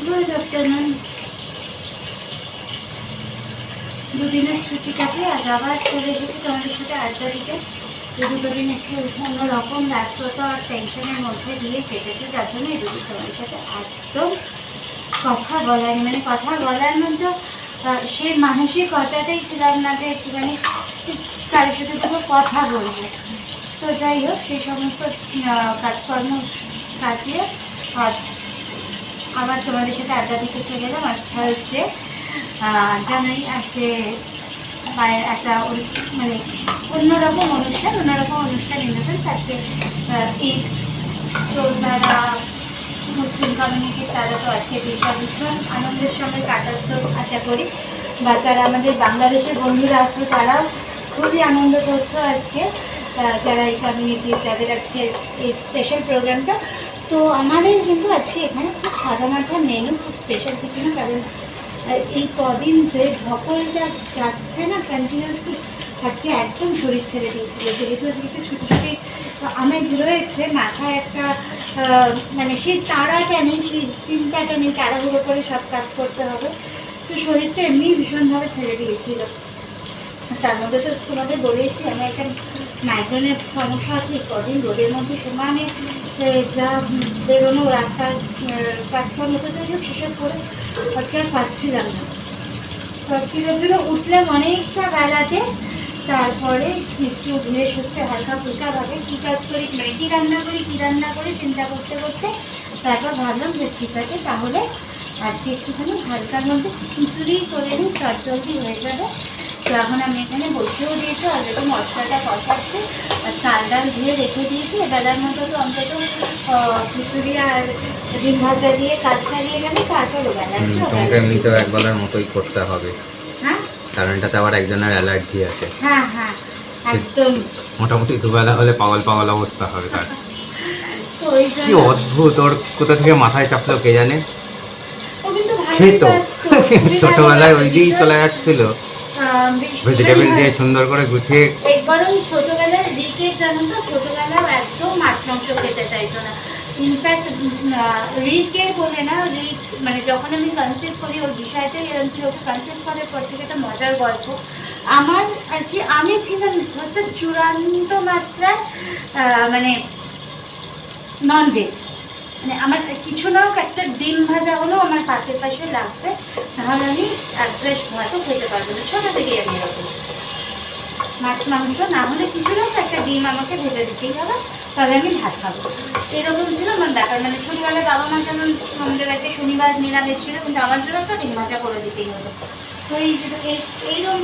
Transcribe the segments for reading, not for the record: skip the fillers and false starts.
Good afternoon. দুদিনের ছুটি কাটিয়ে আজ আবার চলে এসেছি তোমাদের সাথে আড্ডা দিতে। দুটো দিন একটু অন্যরকম ব্যস্ততা আর টেনশনের মধ্যে দিয়ে কেটেছে, যার জন্য এই দুদিন তোমাদের সাথে একদম কথা বলার মানে কথা বলার মধ্যে সেই মানসিকতাটাই ছিলাম না যে একটুখানি কারোর সাথে দুটো কথা বলবো। তো যাই হোক, সেই সমস্ত কাজকর্ম কাটিয়ে আজ আবার তোমাদের সাথে আড্ডা দিতে চলে এলাম। আজ থার্সডে, জানোই আজকে একটা মানে অন্যরকম অনুষ্ঠান ইন দ্য সেন্স আজকে ঈদ। তো যারা মুসলিম কমিউনিটির তারা তো আজকে ঈদটা ভীষণ আনন্দের সঙ্গে কাটাচ্ছ আশা করি, বা যারা আমাদের বাংলাদেশের বন্ধুরা আছো তারাও খুবই আনন্দ করছো আজকে, যারা এই কমিউনিটির যাদের আজকে এই স্পেশাল প্রোগ্রামটা। তো আমাদের কিন্তু আজকে এখানে খুব সাধামাঠা মেনু, খুব স্পেশাল কিছু না, কারণ এই কদিন যে ধকলটা যাচ্ছে না কন্টিনিউয়াসলি, আজকে একদম শরীর ছেড়ে দিয়েছিল। যেহেতু আজকে একটু ছুটি ছুটি আমেজ রয়েছে, মাথায় একটা মানে সেই তাড়াটা নেই, সেই চিন্তাটা নেই, তাড়াহুড়ো করে সব কাজ করতে হবে, তো শরীরটা এমনি ভীষণভাবে ছেড়ে দিয়েছিল। তার মধ্যে তো তোমাদের বলেছি আমার একটা মাইগ্রেনের সমস্যা আছে। কদিন রোদের মধ্যে সমানে যা বেরোনো, রাস্তার কাজকর্ম তো যাই হোক সেসব করে আজকে আর পাচ্ছিলাম না। তো আজকে যার জন্য উঠলাম অনেকটা বেলাতে, তারপরে একটু ধুয়ে সুস্থে হালকা ফুলকাভাবে কী কাজ করি, মানে কী রান্না করি চিন্তা করতে করতে তারপর ভাবলাম যে ঠিক আছে, তাহলে আজকে একটুখানি হালকার মধ্যে খিচুড়ি করে নিই, চটজলদি হয়ে যাবে। তো এখন আমি এখানে বসেও দিয়েছি, অলরেডি মশলাটা কষাচ্ছি আর চাল ডাল ধুয়ে রেখে দিয়েছি। এবেলার মতো তো অন্তত খিচুড়ি আর ডিম ভাজা দিয়ে কাজ চালিয়ে গেলে তারপর ওবেলা তোমাকে এমনিতেও একবেলার মতোই করতে হবে। হ্যাঁ, কারণ এটাতে আবার একজনের অ্যালার্জি আছে। হ্যাঁ হ্যাঁ একদম, মোটামুটি দুবেলা হলে পাগল অবস্থা হবে তার। তো ওই কি অদ্ভুত, ওর কোথা থেকে মাথায় চাপলো কে জানে। ও কিন্তু খেত ছোটবেলায় ওই দিয়েই চলে যাচ্ছিল, ভেজিটেবল দিয়ে সুন্দর করে গুছিয়ে। একবারও ছোটবেলায় রিকের জানো তো, ছোটবেলায় একদম মাছ মাংস খেতে চাইতো না। ইনফ্যাক্ট রিকে বলে না, রিক মানে যখন আমি কনসিভ করি ওর বিষয়টাই এরকম ছিল। ওকে কনসিভ করার পর থেকে একটা মজার গল্প আমার আর কি, আমি ছিলাম হচ্ছে চূড়ান্ত মাত্রায় মানে ননভেজ। মানে আমার কিছু না হোক একটা ডিম ভাজা হলেও আমার পাতের পাশে লাগবে, তাহলে আমি এক গ্লাস ভাতও খেতে পারবো না। ছোটো থেকেই আমি এরকম, মাছ মাংস না হলে কিছু না হোক একটা ডিম আমাকে ভেজে দিতেই হবে, তবে আমি ভাত খাবো। এরকম ছিল আমার ব্যাপার। মানে ছোটোবেলায় বাবা মা যেমন আমাদের বাড়িতে শনিবার নিরামিষ ছিল, কিন্তু আমার জন্য একটা ডিম ভাজা করে দিতেই হতো। তো এইরকম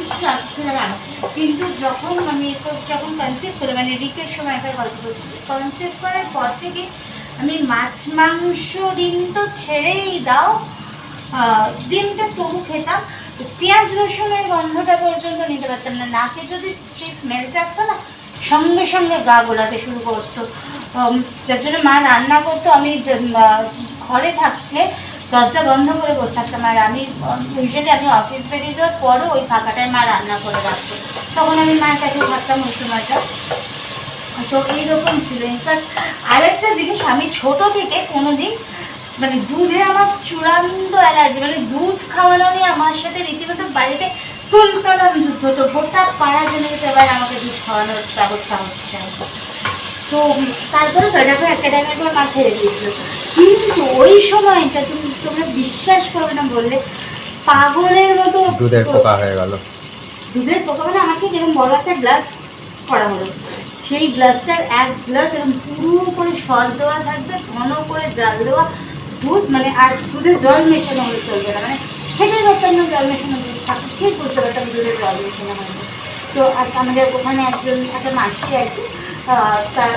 ছিলাম আমি। কিন্তু যখন আমি যখন কনসিভ করে, মানে রিকের সময় একটা গল্প বলছি, কনসিভ করার পর থেকে আমি মাছ মাংস ডিম তো ছেড়েই দাও, ডিমটা তবু খেতাম, পেঁয়াজ রসুনের গন্ধটা পর্যন্ত নিতে পারতাম না। নাকে যদি সেই স্মেলটা আসতো না, সঙ্গে সঙ্গে গা গোলাতে শুরু করতো। যার জন্য মা রান্না করতো, আমি ঘরে থাকতে দরজা বন্ধ করে বসে থাকতাম। আর আমি ইউজুয়ালি আমি অফিস বেরিয়ে যাওয়ার পরও ওই ফাঁকাটায় মা রান্না করে রাখতো, তখন আমি মায়ের কাছে থাকতাম ওই সময়টা। তো এইরকম ছিল। ইনফ্যাক্ট আরেকটা জিনিস, আমি ছোটো থেকে কোনোদিন মানে দুধে আমার চূড়ান্ত অ্যালার্জি, মানে দুধ খাওয়ানো নিয়ে আমার সাথে রীতিমতো বাড়িতে তুলকালাম যুদ্ধ। তো গোটা পাড়া জেনে যেতে এবার আমাকে দুধ খাওয়ানোর ব্যবস্থা হচ্ছে। তো তারপরে দেখো একটা টাইমের পর মা ছেড়ে দিয়েছিল, কিন্তু ওই সময়টা তোমরা বিশ্বাস করবে না, বললে পাগলের মতো দুধের পোকা হয়ে গেল। দুধের পোকা মানে আমাকে যেরকম বড় একটা গ্লাস করা হলো, সেই গ্লাসটার এক গ্লাস এরকম পুরো করে সর দেওয়া থাকবে, ঘন করে জাল দেওয়া দুধ, মানে আর দুধে জল মেশানো হলে চলবে না, মানে খেতে পারতাম না জল মেশানো দুধ থাকতে, ঠিক বুঝতে পারতাম দুধের জল মেশানো হয়নি। তো আমাদের ওখানে একটা মাসি আর কি, তার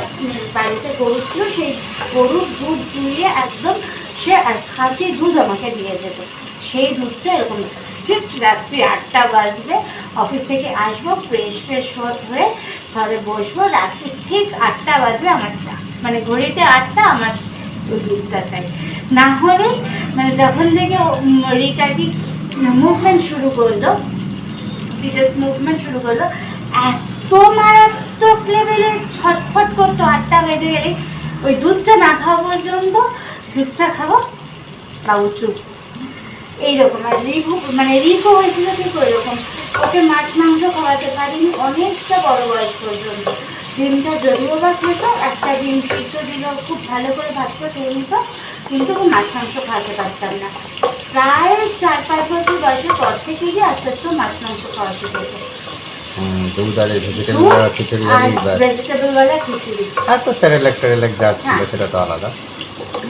বাড়িতে গরু ছিল, সেই গরুর দুধ দুইয়ে একদম সে খাঁটি দুধ আমাকে দিয়ে যেত। সেই দুধটা এরকম ঠিক রাত্রি 8টা বাজবে, অফিস থেকে আসবো, ফ্রেশ হয়ে ঘরে বসবো, রাত্রি ঠিক 8টা বাজবে, আমার মানে ঘড়িতে 8টা, আমার ওই দুধটা চাই। না হলে মানে যখন থেকে রিকার্ডিং মুভমেন্ট শুরু করলো, সিরিয়াস মুভমেন্ট শুরু করলো, এত মারাত্মক লেভেলে ছটফট করতো 8টা বেজে গেলে, ওই দুধটা না খাওয়া পর্যন্ত, দুধটা খাবো বাবু চুপ, এইরকম। আর রিভু হয়েছিল ঠিক ওই রকম, ওকে মাছ মাংস খাওয়াতে পারিনি অনেকটা বড় বয়স পর্যন্ত। ডিমটা যদিও বা খেত, একটা ডিম সিদ্ধ দিল, খুব ভালো করে ভাত করে খেয়ে নিত, কিন্তু ওকে মাছ মাংস খাওয়াতে পারতাম না। প্রায় 4-5 বছর বয়সের পর থেকে গিয়ে আস্তে আস্তে মাছ মাংস খাওয়া শিখেছে। দুধ আর ভেজিটেবল খিচুড়ি ভেজিটেবলওয়ালা খিচুড়ি, আর তো স্যারেলাক যা ছিল সেটা তো আলাদা।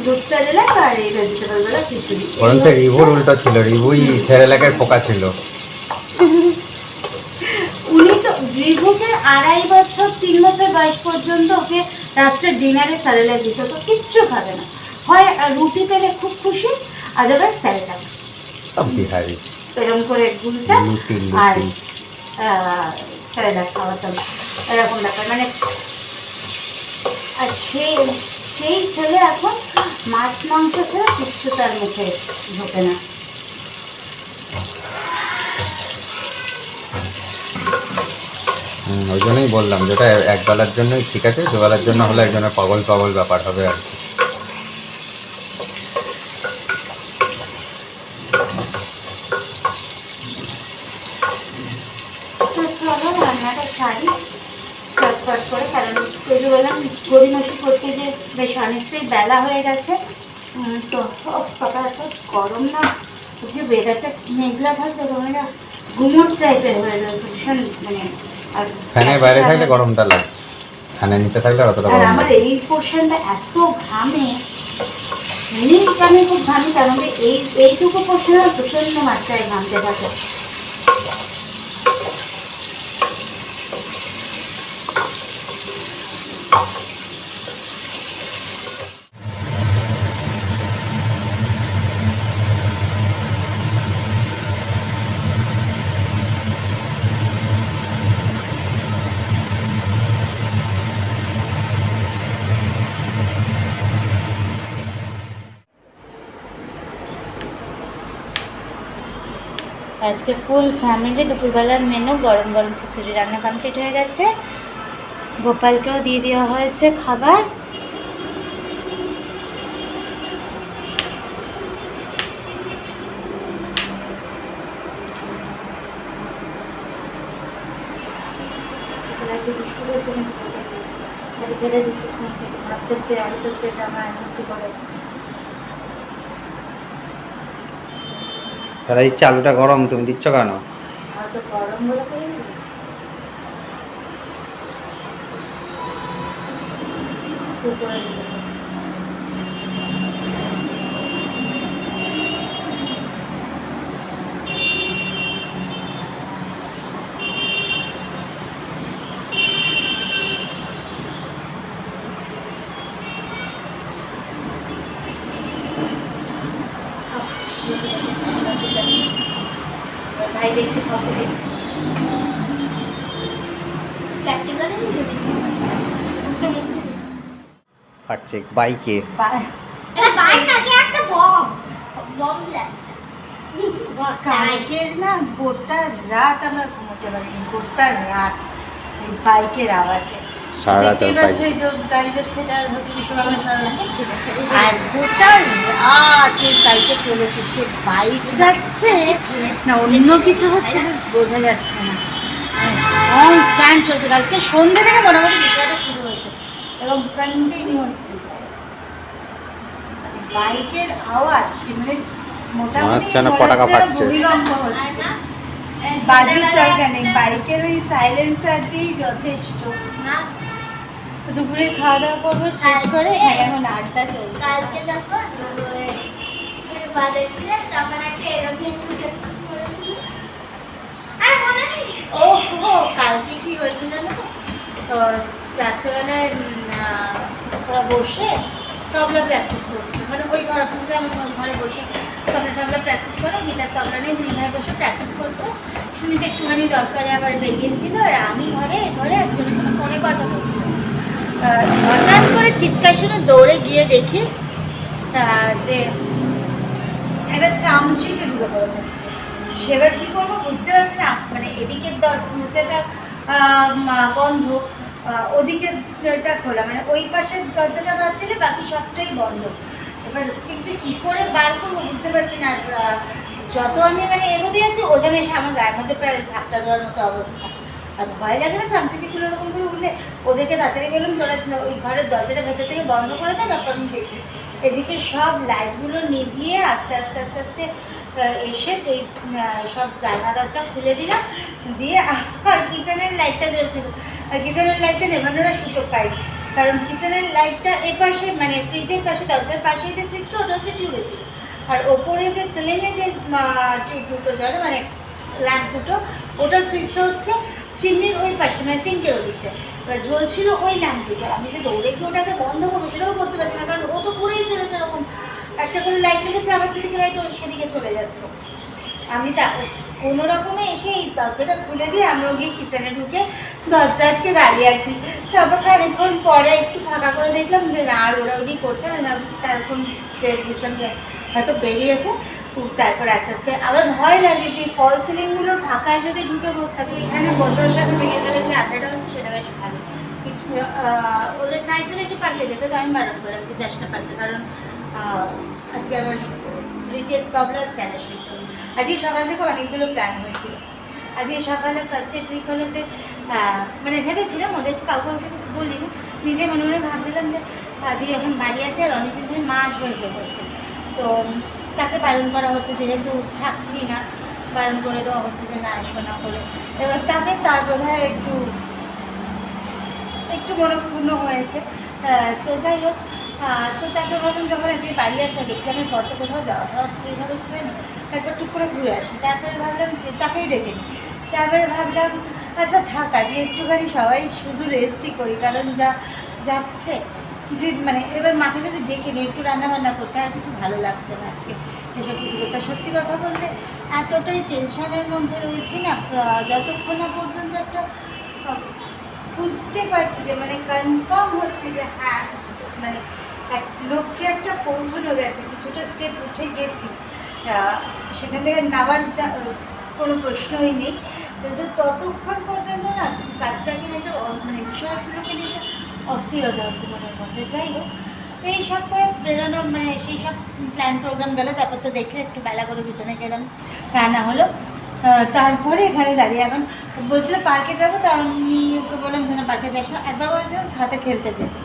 দুধ স্যারেলাক আর এই ভেজিটেবলওয়ালা খিচুড়ি। বরঞ্চ রিভুর উল্টো ছিল, রিভুই স্যারেলাকের পোকা ছিল। উনি তো রিভুকে 2.5 বছর 3 বছর বয়স পর্যন্ত ওকে রাত্রে ডিনারে স্যারেলাক দিত, তো কিচ্ছু খাবে না, হয় রুটি পেলে খুব খুশি, আদারওয়াইজ স্যারেলাক। বিহারি এরকম করে গুলটা আর স্যারেলাক খাওয়াতাম, এরকম ব্যাপার। মানে আর সেই ছেলে এখন মাছ মাংস ছাড়া কিচ্ছু তার মুখে ঢোকে না। ওই জন্যই বললাম যেটা একবেলার জন্যই ঠিক আছে, দুবেলার জন্য হলে একজনের পাগল ব্যাপার হবে আর কি। চলো রান্নাটা সারি চটপট করে, কারণ ওই যে বললাম গড়িমসি করতে যে বেশ অনেকটাই বেলা হয়ে গেছে। তো বাবা এত গরম না, যে ওয়েদারটা মেঘলা থাকবে তোমার ঘুমোট টাইপের হয়ে রয়েছে ভীষণ, মানে আর ফ্যানের বাইরে থাকলে গরমটা লাগছে, ফ্যানের নিচে থাকলে অতটা আর গরম আমার লাগে। এই পোর্শনটা এত ঘামে, এমনি আমি খুব ঘামি, কারণ এইটুকু পোর্শন প্রচন্ড মাত্রায় ঘামতে থাকে। আজকে ফুল ফ্যামিলি দুপুরবেলার মেনু গরম গরম খিচুড়ি রান্না কমপ্লিট হয়ে গেছে, গোপালকেও দিয়ে দেওয়া হয়েছে খাবার। দুষ্টু করছে কিন্তু ফেলে দিচ্ছিস মুখ থেকে, ভাত করছে, আলু করছে, জামা একটু করে। তারা ইচ্ছে আলুটা গরম, তুমি দিচ্ছ কেন? অত গরম বলে করে ভাই দেখতে কবে পাচ্ছে বাইকে কালকের না গোটা রাত আমরা ঘুমোতে পারিনি, গোটা রাত এই বাইকের আওয়াজে। সারা রাত দেখতেই পাচ্ছ এই যে গাড়ি যাচ্ছে, এটা হচ্ছে বিশ্ববাংলা সড়ক, আর গোটা রাত এই বাইকে চলেছে, সে বাইক যাচ্ছে না অন্য কিছু হচ্ছে যে বোঝা যাচ্ছে না, কনস্ট্যান্ট চলছে। কালকে সন্ধ্যে থেকে মোটামুটি বিষয়টা শুরু হয়েছে এবং কন্টিনিউয়াসলি বাইকের আওয়াজ, মানে মোটামুটি পটাকা ফাটছে, ভূমিকম্প হচ্ছে। বাজির দরকার নেই, বাইকের ওই সাইলেন্সার দিয়েই যথেষ্ট। দুপুরের খাওয়া দাওয়া করবো, শেষ করে এখন আড্ডা চলছে। কালকে যখন বাজেছিলে তখন একটা এরোপ্লেন আর মনে নেই। ওহো, কালকে আছে জানো তো। তো রাত্রেবেলায় ওরা বসে তবলা প্র্যাকটিস করছে, মানে ওই ঘরে বসে তবলা প্র্যাকটিস করে, গিটার তবলা নিয়ে দুই ভাই বসে প্র্যাকটিস করছে। শুনিতে একটুখানি দরকারে আবার বেরিয়েছিল, আর আমি ঘরে একজনের সাথে ফোনে কথা বলছিলাম। হঠাৎ করে চিৎকার শুনে দৌড়ে গিয়ে দেখি যে একটা চামচিকে ঢুকে পড়েছে। সেবার কী করবো বুঝতে পারছি না, মানে এদিকের দরজাটা বন্ধ, ওদিকেরটা খোলা, মানে ওই পাশের দরজাটা বাদ দিলে বাকি সবটাই বন্ধ। এবার যে কী করে বার করবো বুঝতে পারছি না। আর যত আমি মানে এগোতে যাচ্ছি ওজন এসে আমার গায়ের মধ্যে প্রায় ঝাপটা দেওয়ার মতো অবস্থা। আর ভয় লাগে না চামচিকিগুলো ওরকম করে উঠলে। ওদেরকে তাড়াতাড়ি বললাম তোরা ওই ঘরের দরজাটা ভেতর থেকে বন্ধ করে দেয়। তারপর আমি দেখছি এদিকে সব লাইটগুলো নিভিয়ে আস্তে আস্তে আস্তে আস্তে এসে এই সব জানলা দরজা খুলে দিলাম, দিয়ে আর কিচেনের লাইটটা জ্বলছিল। আর কিচেনের লাইটটা নেভানোর সুযোগ পাইনি, কারণ কিচেনের লাইটটা এপাশে মানে ফ্রিজের পাশে দরজার পাশে যে সুইচটা ওটা হচ্ছে টিউবের সুইচ, আর ওপরে যে সিলিংয়ে যে টিউব দুটো জ্বলে মানে ল্যাম্প দুটো, ওটার সুইচটা হচ্ছে চিমনির ওই পাশে মানে সিঙ্কের ওদিকটা। এবার জ্বলছিল ওই ল্যাম্প দুটো। আমি যে দৌড়ে গিয়ে ওটাকে বন্ধ করবো সেটাও করতে পারছি না, কারণ ও তো পুরেই চলেছে এরকম একটা করে লাইট লেগেছে, আমার যেদিকে লাইট ও সেদিকে চলে যাচ্ছে। আমি তা কোনো রকমে এসে এই দরজাটা খুলে দিয়ে আমিও গিয়ে কিচেনে ঢুকে দরজা আটকে দাঁড়িয়ে আছি। তারপর খানিকক্ষণ পরে একটু ফাঁকা করে দেখলাম যে না আর ওড়াউড়ি করছে না, তারপর যে বুঝলাম যে হয়তো বেরিয়েছে। তারপর আস্তে আস্তে আবার ভয় লাগে যে ফল সিলিংগুলোর ফাঁকায় যদি ঢুকে বসে থাকি। এখানে বসে বসে এখন বিকেলবেলা যে আড্ডাটা হচ্ছে সেটা বেশ ভালো। কিছু ওরা চাইছিল একটু পাল্টে যেতে, তো আমি বারণ করলাম যে যাস না পাল্টে, কারণ আজকে আমার ক্রিকেট তবলার স্যার আসবে। আজকে সকাল থেকে অনেকগুলো প্ল্যান হয়েছিল। আজকে সকালে ফার্স্টে ট্রিক হলো যে মানে ভেবেছিলাম ওদেরকে কাউকে অবশ্য কিছু বলিনি, নিজে মনে মনে ভাবছিলাম যে আজকে এখন বাড়ি আছে আর অনেকদিন ধরে মা আসবে করছে, তো তাকে বারণ করা হচ্ছে যেহেতু থাকছি না, বারণ করে দেওয়া হচ্ছে যে না এসো না করে। এবার তার বোধহয় একটু মনক্ষুণ্ণ হয়েছে। তো যাই হোক, তো তারপর ভাবলাম যখন আজকে বাড়ি আছে এক্সামের পর তো কোথাও যাওয়া এইভাবে কিছু হয় না, একবার টুক করে ঘুরে আসি। তারপরে ভাবলাম যে তাকেই ডেকে নিই। তারপরে ভাবলাম আচ্ছা থাক আজকে একটুখানি সবাই শুধু রেস্টই করি, কারণ যাচ্ছে কিছু মানে এবার মাকে যদি ডেকে নিই একটু রান্নাবান্না করতে, আর কিছু ভালো লাগছে না আজকে এসব কিছু করতে। সত্যি কথা বলতে এতটাই টেনশনের মধ্যে রয়েছি না, যতক্ষণ না পর্যন্ত একটা বুঝতে পারছি যে মানে কনফার্ম হচ্ছে যে হ্যাঁ মানে এক লক্ষ্যে একটা পৌঁছানো গেছে, কিছুটা স্টেপ উঠে গেছি, সেখান থেকে নামার কোনো প্রশ্নই নেই। কিন্তু ততক্ষণ পর্যন্ত না কাজটাকে একটা মানে বিষয়গুলোকে নিয়ে অস্থিরতা হচ্ছে মনের মধ্যে। যাই হোক, এই সব করে বেরোনো মানে সেই সব প্ল্যান প্রোগ্রাম গেলো। তারপর তো দেখলে একটু বেলা করে কিচেনে গেলাম, রান্না হলো। তারপরে এখানে দাঁড়িয়ে এখন বলছিল পার্কে যাবো, তো আমি ওকে বললাম যে না পার্কে যাস না। একবার বলেছিলাম ছাতে খেলতে যেতে,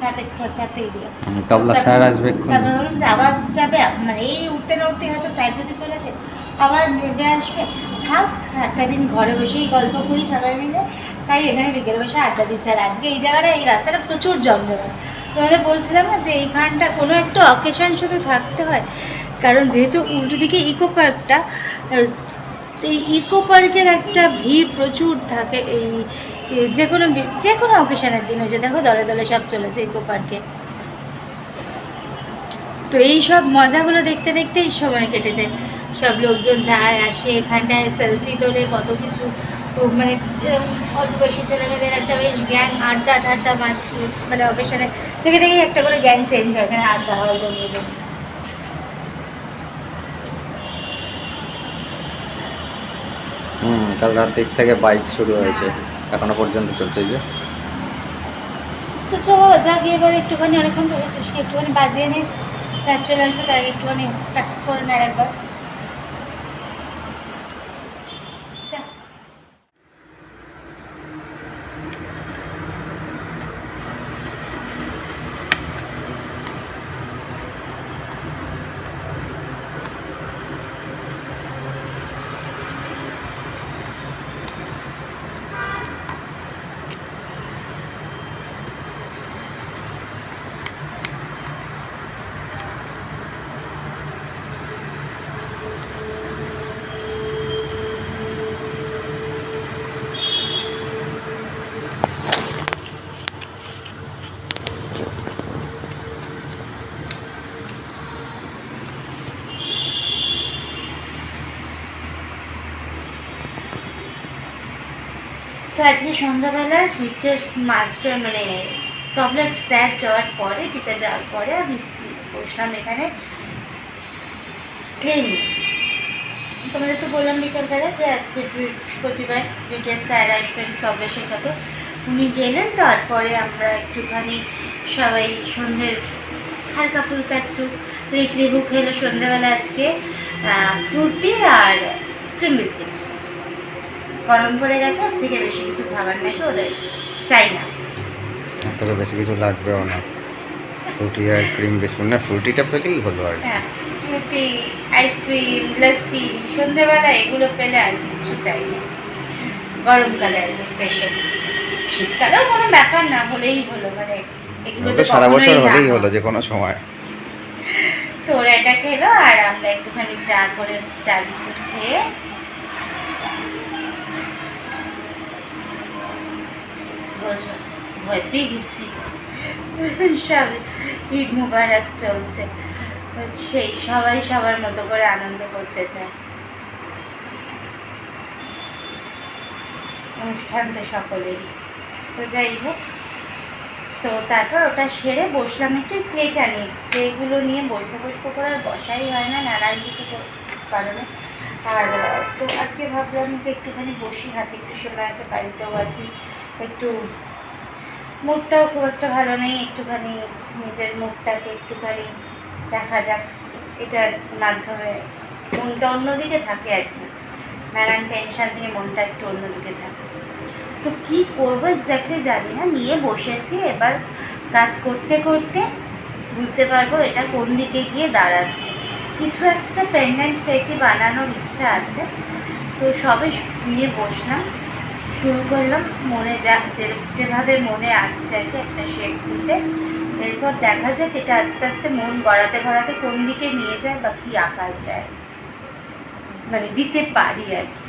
ছাতে এগুলো তবলা স্যার আসবে। তারপর বললাম যে আবার যাবে, মানে এই উঠতে না উঠতে হয়তো স্যার যদি চলে আসে আবার নেমে আসবে, থাক একটা দিন ঘরে বসেই গল্প করি সবাই মিলে। তাই এখানে বিকেলে বসে আড্ডা দিচ্ছে। আর আজকে এই জায়গাটা এই রাস্তাটা প্রচুর জমজমাট। তোমাদের বলছিলাম না যে এইখানটা কোনো একটা অকেশন শুধু থাকতে হয়, কারণ যেহেতু উল্টো দিকে ইকো পার্কটা, এই ইকো পার্কের একটা ভিড় প্রচুর থাকে এই যে কোনো অকেশনের দিন। হয়েছে দেখো দলে দলে সব চলেছে ইকো পার্কে। তো এই সব মজাগুলো দেখতে দেখতেই সময় কেটে যায়। সব লোকজন যায় আসে, এখানটায় সেলফি তোলে, কত কিছু মানে অল্প বয়সী ছেলেমেয়েদের একটা বেশ গ্যাং আড্ডা ঠাড্ডা মানে অকেশনে থেকে থেকেই একটা করে গ্যাং চেঞ্জ হয় এখানে আড্ডা হওয়ার জন্য। কাল রাত দিক থেকে বাইক শুরু হয়েছে, এখনো পর্যন্ত চলছে। যে তো চলো যা গিয়ে এবার একটুখানি অনেকক্ষণ করেছিস একটুখানি বাজিয়ে নে, স্যার চলে আসবে, তার আগে একটুখানি প্র্যাকটিস করে নেয় একবার। তো আজকে সন্ধ্যাবেলা রিকের মাস্টার মানে তবলা স্যার যাওয়ার পরে, টিচার যাওয়ার পরে আমি বসলাম এখানে ক্লে নিয়ে। তোমাদের তো বললাম বিকালবেলা যে আজকে বৃহস্পতিবার রিকের স্যার আসবেন তবলা শেখাতে, উনি গেলেন। তারপরে আমরা একটুখানি সবাই সন্ধ্যের হালকা ফুলকা একটু রিকু খেলো সন্ধ্যাবেলা আজকে ফ্রুটি আর ক্রিম বিস্কিট। গরম পড়ে গেছে, ওর থেকে বেশি কিছু খাবার নাকি ওদের চাই না, তোকে বেশি কিছু লাগবেও না। ফ্রুটি আর ক্রিম বিস্কুট না, ফ্রুটিটা পেলেই হলো আর হ্যাঁ, ফ্রুটি, আইসক্রিম, লস্যি, সন্ধ্যেবেলা এগুলো পেলে আর কিচ্ছু চাই না। গরমকালে আর কি স্পেশাল, শীতকালেও কোনো ব্যাপার না, হলেই হলো, মানে এগুলো তো সারা বছর কখনোই না হলেই হয়। হলো যে কোনো সময়। তো ওরা এটা খেলো আর আমরা একটুখানি চা করে চা বিস্কুট খেয়ে বোঝো ভয় পেয়ে গেছি। সব ঈদ মুবারক চলছে, সেই সবাই সবার মতো করে আনন্দ করতে চায়। অনুষ্ঠান তো সকলেরই। তো যাই হোক, তো তারপর ওটা সেরে বসলাম একটু ক্লেটা নিয়ে, ক্লেগুলো নিয়ে বসবো করে আর বসাই হয় না নানান কিছু কারণে। আর তো আজকে ভাবলাম যে একটুখানি বসি, হাতে একটু সময় আছে, বাড়িতেও আছি, একটু মুডটাও খুব একটা ভালো নেই, একটুখানি নিজের মুডটাকে একটুখানি দেখা যাক, এটার মাধ্যমে মনটা অন্যদিকে থাকে আর কি, নানান টেনশান থেকে মনটা একটু অন্যদিকে থাকে। তো কী করবো এক্স্যাক্টলি জানি না, নিয়ে বসেছি। এবার কাজ করতে করতে বুঝতে পারবো এটা কোন দিকে গিয়ে দাঁড়াচ্ছে। কিছু একটা পেন্ডেন্ট সেটই বানানোর ইচ্ছা আছে, তো সবে নিয়ে বসলাম, শুরু করলাম মনে যেভাবে মনে আসছে আর কি একটা শেপ দিতে। এরপর দেখা যাক এটা আস্তে আস্তে মন গড়াতে কোন দিকে নিয়ে যায় বা কী আকার দেয়, মানে দিতে পারি আর কি।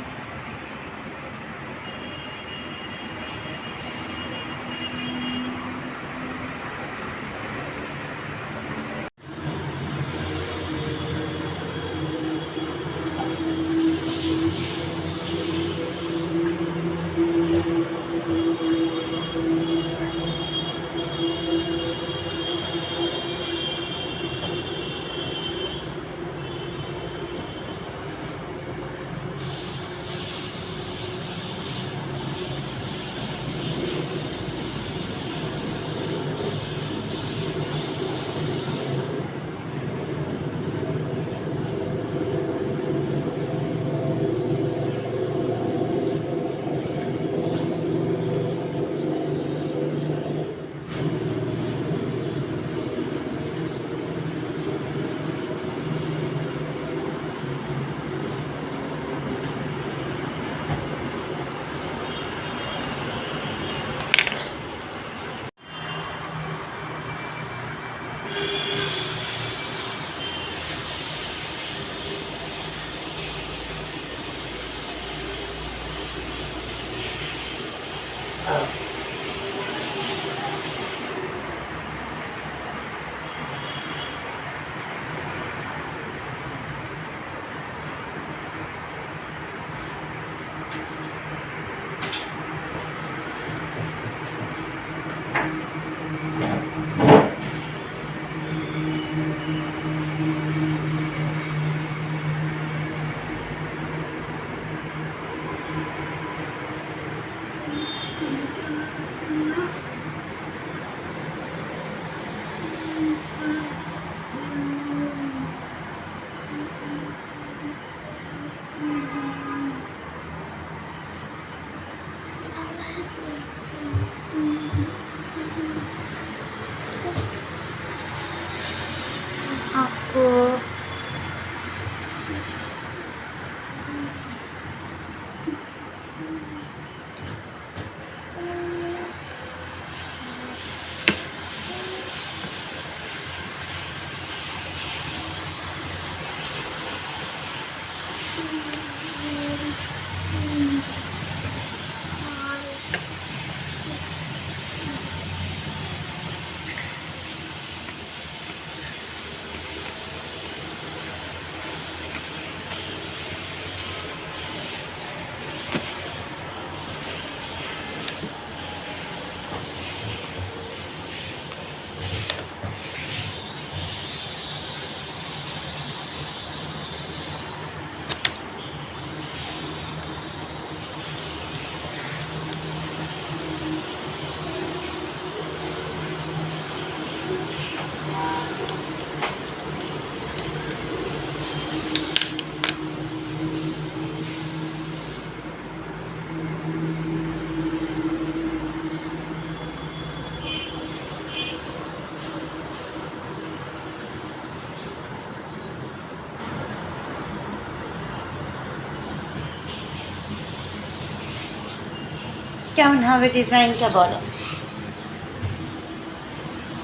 কেমন হবে ডিজাইনটা বলো।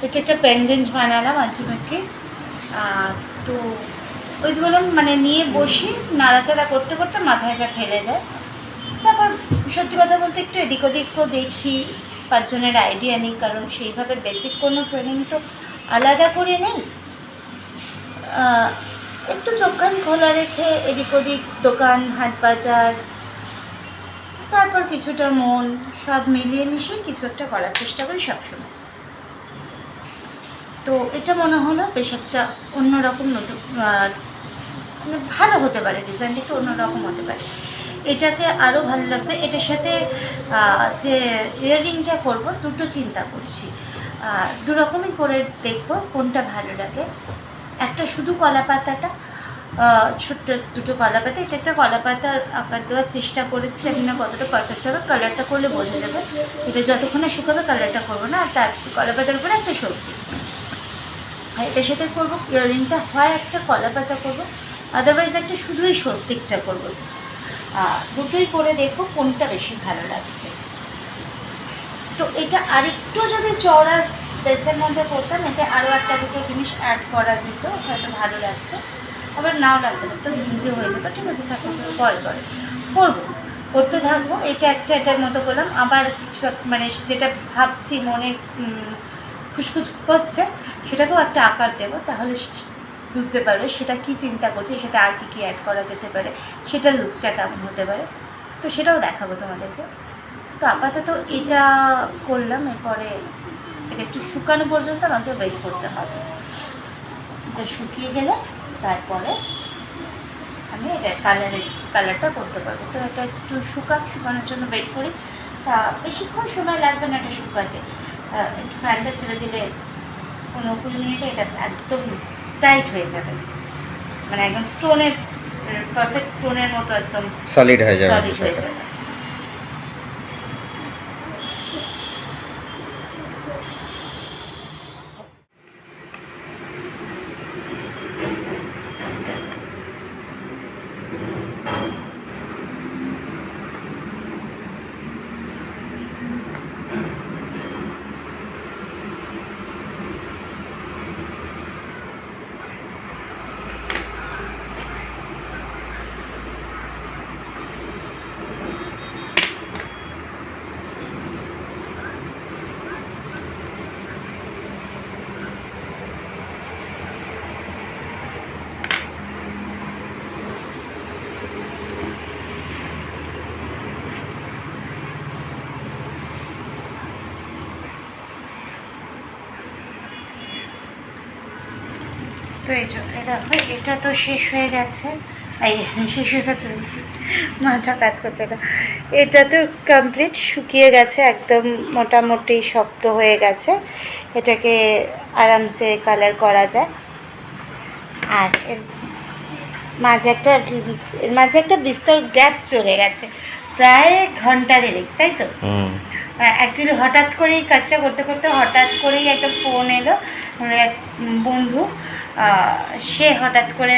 এটা একটা পেন্ডেন্ট বানালাম আলটিমেটলি। তো ওই যে বললাম মানে নিয়ে বসি, নাড়াচাড়া করতে করতে মাথায় যা খেলে যায়। তারপর সত্যি কথা বলতে একটু এদিক ওদিকও দেখি, পাঁচজনের আইডিয়া নিই, কারণ সেইভাবে বেসিক কোনো ট্রেনিং তো আলাদা করে নেই। একটু চোখ কান খোলা রেখে এদিক ওদিক দোকান, হাট বাজার, তারপর কিছুটা মন, সব মিলিয়ে মিশিয়ে কিছু একটা করার চেষ্টা করি সবসময়। তো এটা মনে হলো বেশ একটা অন্যরকম নতুন, মানে ভালো হতে পারে, ডিজাইনটা একটু অন্যরকম হতে পারে, এটাকে আরও ভালো লাগবে। এটার সাথে যে ইয়াররিংটা করবো দুটো চিন্তা করছি, দু রকমই করে দেখবো কোনটা ভালো লাগে। একটা শুধু কলা পাতাটা, ছোট্ট দুটো কলা পাতা, এটা একটা কলা পাতার আকার দেওয়ার চেষ্টা করেছি, জানি না কতটা পারফেক্ট হবে, কালারটা করলে বোঝা যাবে। এটা যতক্ষণে শুকাবে কালারটা করবো না, আর তার কলা পাতার উপরে একটা স্বস্তিক। আর এটার সাথে করবো ইয়াররিংটা হয় একটা কলা পাতা করবো, আদারওয়াইজ একটা শুধুই স্বস্তিকটা করবো। দুটোই করে দেখবো কোনটা বেশি ভালো লাগছে। তো এটা আরেকটু যদি চওড়া ড্রেসের মধ্যে করতাম, এতে আরও একটা দুটো জিনিস অ্যাড করা যেত, হয়তো ভালো লাগতো, আবার নাও লাগতো, তো ঘিঞ্জে হয়ে যেত। ঠিক আছে, থাকো, পরে করবো, করতে থাকবো। এটা একটা এটার মতো করলাম, আবার কিছু মানে যেটা ভাবছি মনে খুশখুশ করছে সেটাকেও একটা আকার দেবো, তাহলে বুঝতে পারবে সেটা কি চিন্তা করছে, সেটা আর কি অ্যাড করা যেতে পারে, সেটার লুকসটা কেমন হতে পারে, তো সেটাও দেখাবো তোমাদেরকে। তো আপাতত এটা করলাম, এরপরে এটা একটু শুকানো পর্যন্ত আমাকে ওয়েট করতে হবে। এটা শুকিয়ে গেলে তারপরে আমি এটা কালারটা করতে পারবো। তো এটা একটু শুকানোর জন্য ওয়েট করি। বেশিক্ষণ সময় লাগবে না এটা শুকাতে, একটু ফ্যানটা ছেড়ে দিলে 15-20 মিনিটে এটা একদম টাইট হয়ে যাবে, মানে একদম স্টোনের, পারফেক্ট স্টোনের মতো একদম সলিড হয়ে যাবে। তো এই জন্য দেখো এটা তো শেষ হয়ে গেছে, শেষ হয়ে গেছে বলছি, মাথা কাজ করছে না। এটা তো কমপ্লিট শুকিয়ে গেছে, একদম মোটামুটি শক্ত হয়ে গেছে, এটাকে আরামসে কালার করা যায়। আর এর মাঝে একটা বিস্তর গ্যাপ চলে গেছে, প্রায় ঘন্টা দেড়েক, তাই তো? অ্যাকচুয়ালি হঠাৎ করেই কাজটা করতে করতে হঠাৎ করেই একটা ফোন এলো, আমাদের এক বন্ধু, সে হঠাৎ করে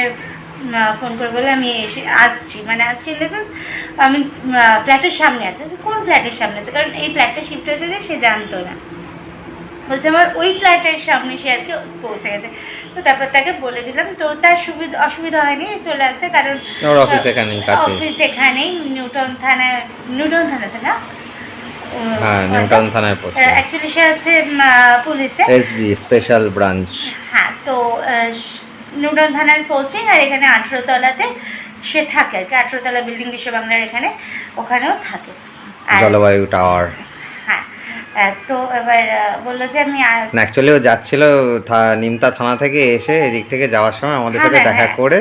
ফোন করে বলে আমি আসছি ইন দ্য সেন্স আমি ফ্ল্যাটের সামনে আছে। কোন ফ্ল্যাটের সামনে আছে, কারণ এই ফ্ল্যাটটা শিফট হয়েছে যে সে জানতো না, বলছে আমার ওই ফ্ল্যাটের সামনে সে আর কি পৌঁছে গেছে। তো তারপর তাকে বলে দিলাম, তো তার অসুবিধা হয়নি চলে আসতে, কারণ অফিস এখানেই নিউটাউন থানাতে না, নিউটাউন থানার পোস্ট, অ্যাকচুয়ালি সে আছে পুলিশে, এসবি স্পেশাল ব্রাঞ্চ। হ্যাঁ, তো নিউটাউন থানার পোস্টিং, আর এখানে 18 তলাতে সে থাকে আর কি, 18 তলা বিল্ডিং বিশ্ব বাংলার এখানে, ওখানেও থাকে, জলবায়ু টাওয়ার। হ্যাঁ, তো এবার বললো যে আমি অ্যাকচুয়ালি ও যাচ্ছিল নিমতা থানা থেকে এসে এদিক থেকে যাওয়ার সময় আমাদের সাথে দেখা করে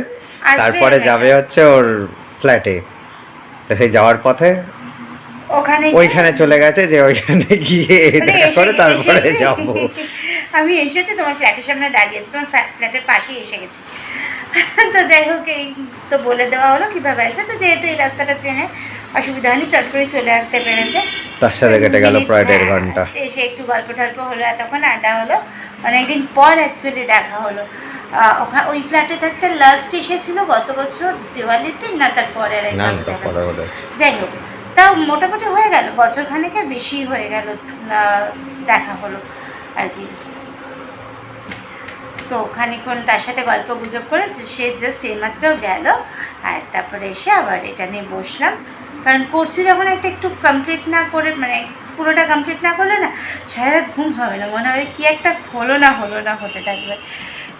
তারপরে যাবে হচ্ছে ওর ফ্ল্যাটে, তো সেই যাওয়ার পথে ওইখানে চলে গেছে, যে ওইখানে গিয়ে দেখা করে তারপরে যাবো। আমি এসেছি, তোমার ফ্ল্যাটের সামনে দাঁড়িয়েছি, তোমার ফ্ল্যাটের পাশেই এসে গেছি। তো যাই হোক, এই তো বলে দেওয়া হলো কীভাবে আসবে, তো যেহেতু এই রাস্তাটা চেনে অসুবিধা হয়নি, চট করে চলে আসতে পেরেছে। তার সাথে কেটে গেল প্রায় 1.5 ঘন্টা, এসে একটু গল্প টল্প হলো, তখন আড্ডা হলো, অনেকদিন পর অ্যাকচুয়ালি দেখা হলো। ওই ফ্ল্যাটে থাকতে লাস্ট এসেছিল গত বছর দিওয়ালির দিন, না তারপরে, যাই হোক তাও মোটামুটি হয়ে গেল, বছরখানেকের বেশি হয়ে গেল দেখা হলো আর কি। তো খানিক্ষণ তার সাথে গল্প গুজব করে সে জাস্ট এইমাত্র গেল, আর তারপরে এসে আবার এটা নিয়ে বসলাম। কারণ করছি যখন একটু কমপ্লিট না করে, মানে পুরোটা কমপ্লিট না করলে না সারা রাত ঘুম হবে না, মনে হবে কি একটা হলো না হতে থাকবে।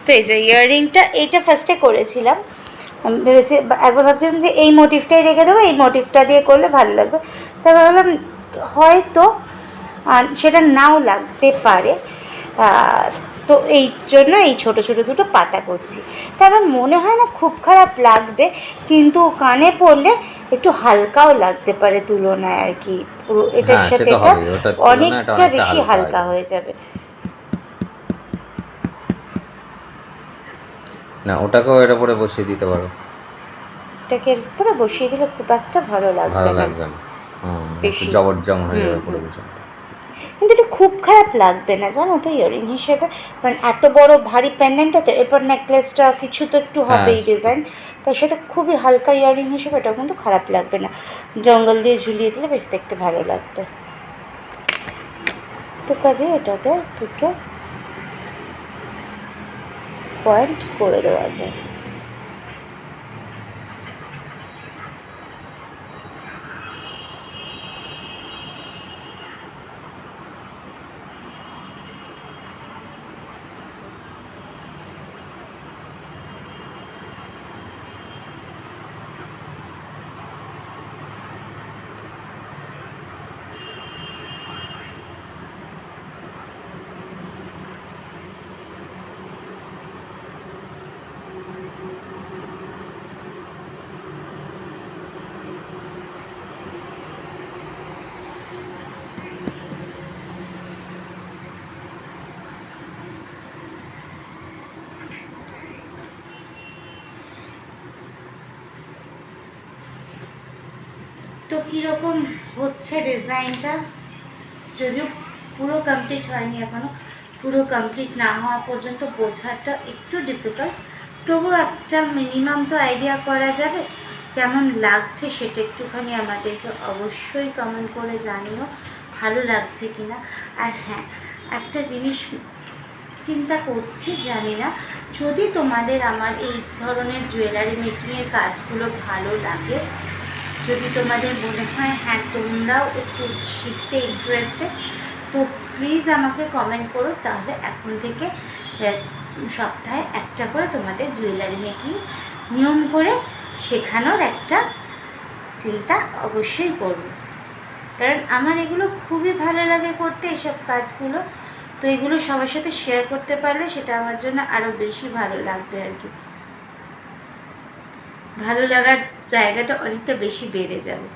তো এই যে ইয়াররিংটা, এইটা ফার্স্টে করেছিলাম, ভেবেছি একবার ভাবছিলাম যে এই মোটিভটাই রেখে দেবো, এই মোটিভটা দিয়ে করলে ভালো লাগবে। তারপর ভাবলাম হয়তো সেটা নাও লাগতে পারে, তো এই জন্য এই ছোটো ছোটো দুটো পাতা করছি। তা আমার মনে হয় না খুব খারাপ লাগবে, কিন্তু কানে পড়লে একটু হালকাও লাগতে পারে তুলনায় আর কি, পুরো এটার সাথে এটা অনেকটা বেশি হালকা হয়ে যাবে। না, ওটাকেও এর উপরে বসিয়ে দিতে পারো। এটাকে এর উপরে বসিয়ে দিলে খুব একটা ভালো লাগবে না, বেশি জবরজং হয়ে যাবে পুরো বিষয়টা। কিন্তু এটা খুব খারাপ লাগবে না জানো তো ইয়াররিং হিসেবে, কারণ এত বড় ভারী প্যান্ডেন্টটা তো, এরপর নেকলেসটা কিছু তো একটু হবেই ডিজাইন, তার সাথে খুবই হালকা ইয়াররিং হিসেবে এটাও কিন্তু খারাপ লাগবে না, জঙ্গল দিয়ে ঝুলিয়ে দিলে বেশ দেখতে ভালো লাগবে। তো কাজে এটাতে দুটো পয়েন্ট করে দেওয়া যায়। তো কীরকম হচ্ছে ডিজাইনটা, যদিও পুরো কমপ্লিট হয়নি এখনও, পুরো কমপ্লিট না হওয়া পর্যন্ত বোঝাটা একটু ডিফিকাল্ট, তবু একটা মিনিমাম তো আইডিয়া করা যাবে কেমন লাগছে। সেটা একটুখানি আমাদেরকে অবশ্যই কমেন্ট করে জানিও ভালো লাগছে কি না। আর হ্যাঁ, একটা জিনিস চিন্তা করছি, জানি না যদি তোমাদের আমার এই ধরনের জুয়েলারি মেকিংয়ের কাজগুলো ভালো লাগে, যদি তোমাদের মনে হয় হ্যাঁ তোমরাও একটু শিখতে ইন্টারেস্টেড, তো প্লিজ আমাকে কমেন্ট করো, তাহলে এখন থেকে সপ্তাহে একটা করে তোমাদের জুয়েলারি মেকিং নিয়ম করে শেখানোর একটা চিন্তা অবশ্যই করব। কারণ আমার এগুলো খুবই ভালো লাগে করতে, এসব কাজগুলো, তো এগুলো সবার সাথে শেয়ার করতে পারলে সেটা আমার জন্য আরও বেশি ভালো লাগবে আর কি, ভালো লাগার জায়গাটা অনেকটা বেশি বেড়ে যাবে।